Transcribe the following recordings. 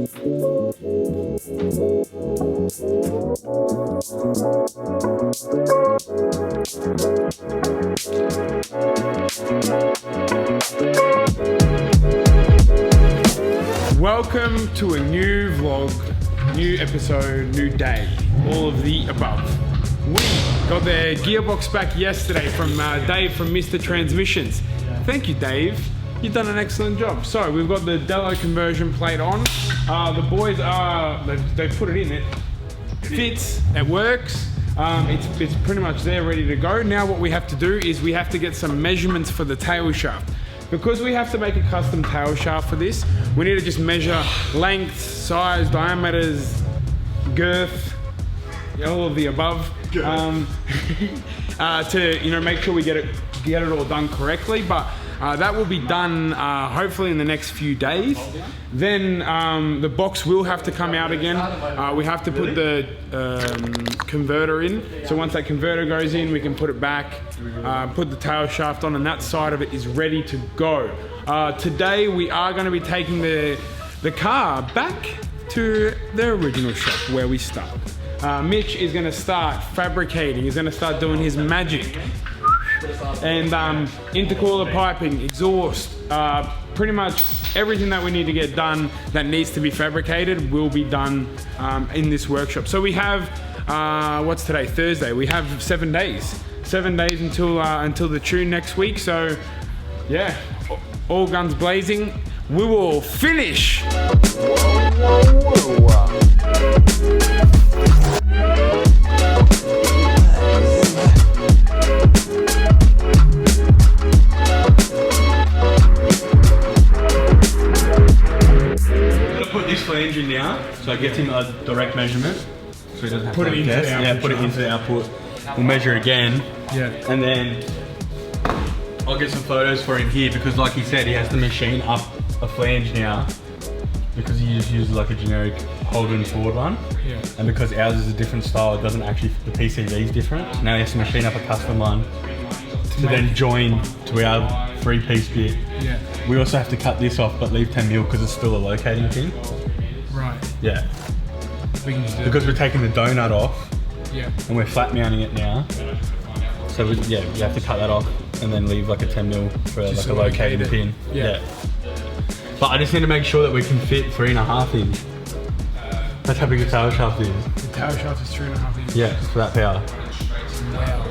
Welcome to a new vlog, new episode, new day, all of the above. We got the gearbox back yesterday from Dave from Mr. Transmissions. Thank you, Dave. You've done an excellent job. So we've got the Dello conversion plate on. The boys they put it in. It fits. It works. It's pretty much there, ready to go. Now what we have to do is we have to get some measurements for the tail shaft. Because we have to make a custom tail shaft for this, we need to just measure length, size, diameters, girth, all of the above, to make sure we get it all done correctly. But that will be done hopefully in the next few days. Then the box will have to come out again. We have to put the converter in. So once that converter goes in, we can put it back, put the tail shaft on, and that side of it is ready to go. Today we are going to be taking the car back to the original shop where we started. Mitch is going to start fabricating. He's going to start doing his magic. And intercooler piping, exhaust, pretty much everything that we need to get done that needs to be fabricated will be done in this workshop. So we have, what's today? Thursday. We have 7 days. 7 days until the tune next week. So yeah, all guns blazing. We will finish. Engine now, so it gets him a direct measurement, so he doesn't have put to it into the output. Yeah, put it into the output. We'll measure again. Yeah. And then I'll get some photos for him here because, like he said, he has to machine up a flange now because he just uses like a generic Holden Ford one. Yeah. And because ours is a different style, it doesn't actually. The PCV is different. So now he has to machine up a custom one to then join to our 3-piece bit. Yeah. We also have to cut this off, but leave 10 mil because it's still a locating pin. Right. Yeah. We can just do because we're taking the donut off. Yeah. And we're flat mounting it now. So we have to cut that off and then leave like a 10 mil for just like a locating pin. Yeah. But I just need to make sure that we can fit 3.5 inch. That's how big the tail shaft is. The tail shaft is 3.5 inches. Yeah, for that power. Wow.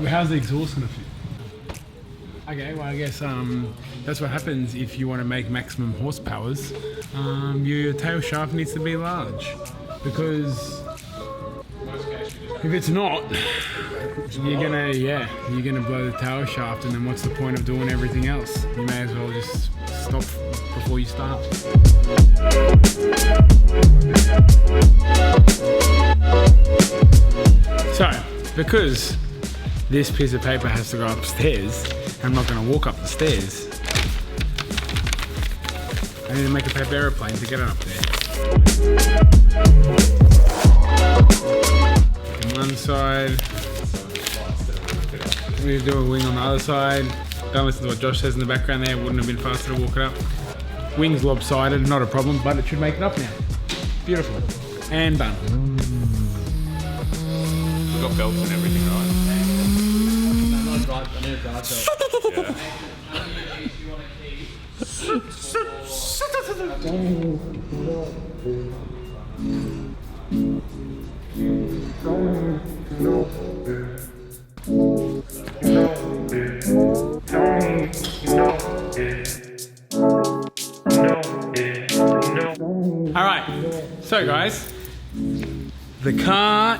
How's the exhaust gonna fit? Okay, well I guess that's what happens if you want to make maximum horsepowers. Your tail shaft needs to be large, because if it's not, you're gonna blow the tail shaft, and then what's the point of doing everything else? You may as well just stop before you start. So, because this piece of paper has to go upstairs, I'm not going to walk up the stairs. I need to make a paper aeroplane to get it up there. On one side, we do a wing on the other side. Don't listen to what Josh says in the background there, it wouldn't have been faster to walk it up. Wings lopsided, not a problem, but it should make it up now. Beautiful. And done. We've got belts and everything, right? Alright, so guys, the car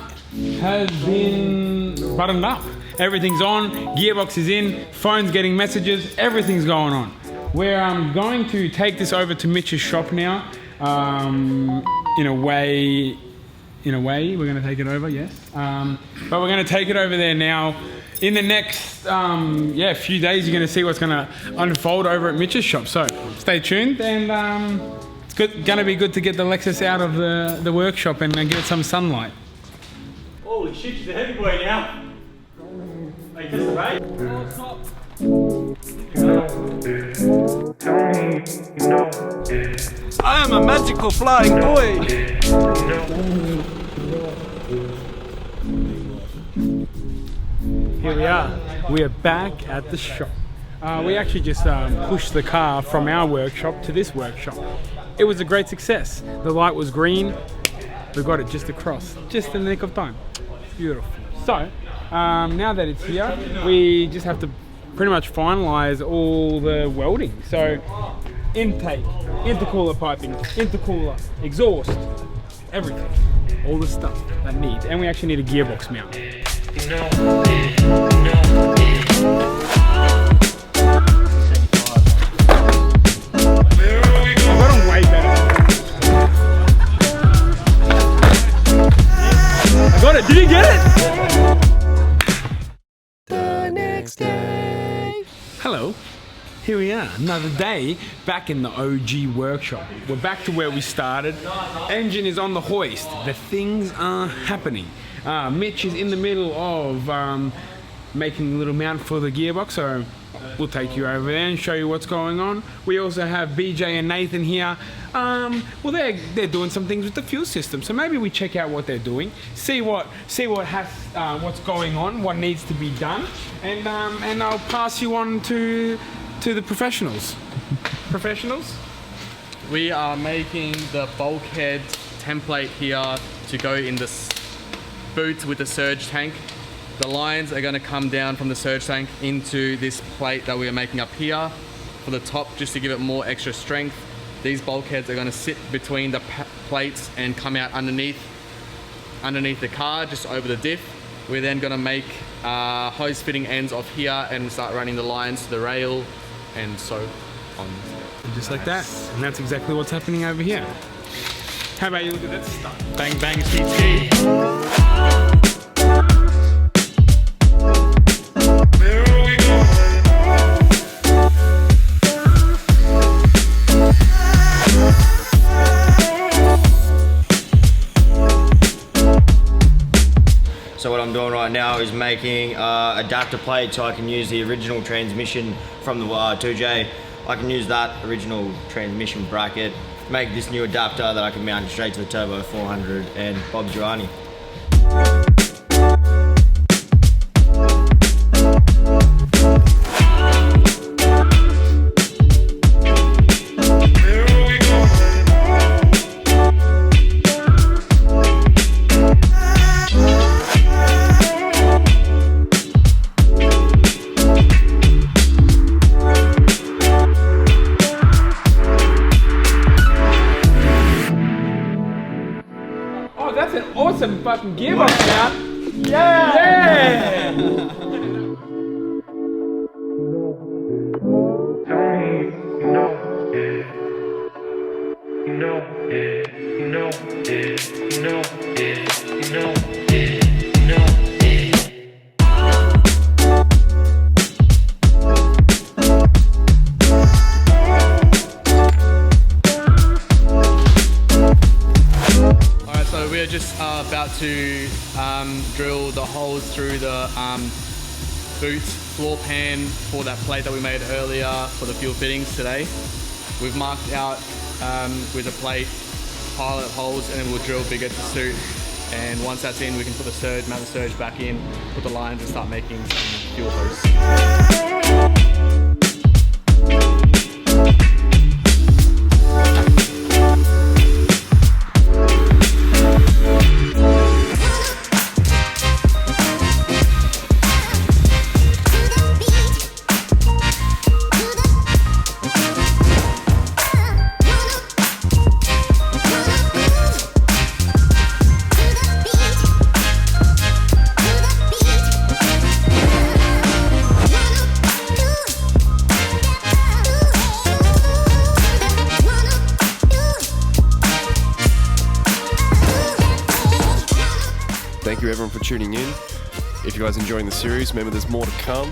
has been buttoned up. Everything's on, gearbox is in, phone's getting messages, everything's going on. We're going to take this over to Mitch's shop now. In a way, we're going to take it over, yes. But we're going to take it over there now. In the next few days, you're going to see what's going to unfold over at Mitch's shop. So stay tuned, and it's going to be good to get the Lexus out of the workshop and get some sunlight. Holy shit, she's a heavy boy now. Make this the bait. Oh, stop. I am a magical flying boy. Here we are. We are back at the shop. We actually just pushed the car from our workshop to this workshop. It was a great success. The light was green. We got it just across, just in the nick of time. Beautiful. So, now that it's here, we just have to pretty much finalize all the welding. So, intake, intercooler piping, intercooler, exhaust, everything. All the stuff that needs. And we actually need a gearbox mount. I got them way better. I got it. Did you get it? The next day. Hello. Here we are, another day back in the OG workshop. We're back to where we started. Engine is on the hoist. The things are happening. Mitch is in the middle of making a little mount for the gearbox, so we'll take you over there and show you what's going on. We also have BJ and Nathan here. Well, they're doing some things with the fuel system, so maybe we check out what they're doing, see what's going on, what needs to be done, and I'll pass you on to the professionals. Professionals? We are making the bulkhead template here to go in the boot with the surge tank. The lines are going to come down from the surge tank into this plate that we are making up here for the top, just to give it more extra strength. These bulkheads are going to sit between the plates and come out underneath the car, just over the diff. We're then going to make hose fitting ends off here and start running the lines to the rail and so on. Just like that. And that's exactly what's happening over here. How about you look at this stuff? Bang bang ski ski. So what I'm doing right now is making adapter plate so I can use the original transmission from the 2J. I can use that original transmission bracket, make this new adapter that I can mount straight to the Turbo 400 and Bob Giovanni. That's an awesome fucking gearbox mount. Yeah! We're just about to drill the holes through the boot floor pan for that plate that we made earlier for the fuel fittings today. We've marked out with a plate pilot holes, and then we'll drill bigger to suit. And once that's in, we can put the surge, mount the surge back in, put the lines, and start making some fuel hose. Thank you everyone for tuning in. If you guys are enjoying the series, remember there's more to come.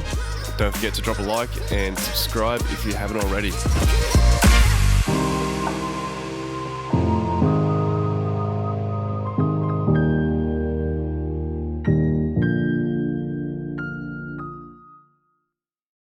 Don't forget to drop a like and subscribe if you haven't already.